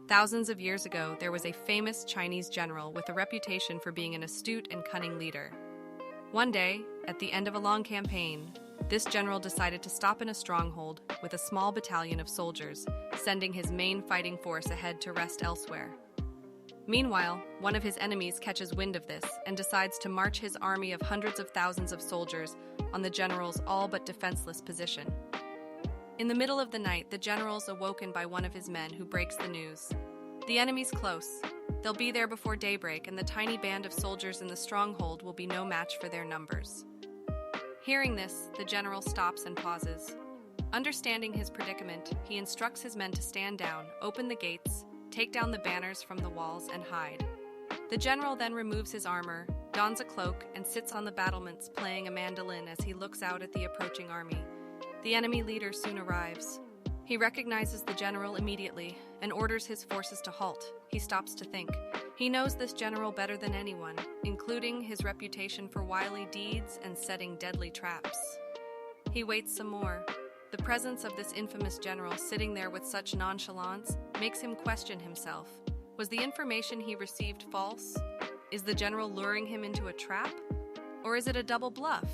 Thousands of years ago, there was a famous Chinese general with a reputation for being an astute and cunning leader. One day, at the end of a long campaign, this general decided to stop in a stronghold with a small battalion of soldiers, sending his main fighting force ahead to rest elsewhere. Meanwhile, one of his enemies catches wind of this and decides to march his army of hundreds of thousands of soldiers on the general's all but defenseless position. In the middle of the night, the general's awoken by one of his men who breaks the news. The enemy's close. They'll be there before daybreak, and the tiny band of soldiers in the stronghold will be no match for their numbers. Hearing this, the general stops and pauses. Understanding his predicament, he instructs his men to stand down, open the gates, take down the banners from the walls, and hide. The general then removes his armor, dons a cloak, and sits on the battlements playing a mandolin as he looks out at the approaching army. The enemy leader soon arrives. He recognizes the general immediately and orders his forces to halt. He stops to think. He knows this general better than anyone, including his reputation for wily deeds and setting deadly traps. He waits some more. The presence of this infamous general sitting there with such nonchalance makes him question himself. Was the information he received false? Is the general luring him into a trap? Or is it a double bluff?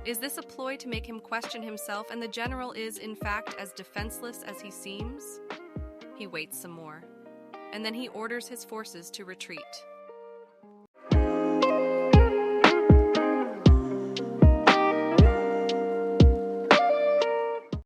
Is this a ploy to make him question himself, and the general is, in fact, as defenseless as he seems? He waits some more, and then he orders his forces to retreat.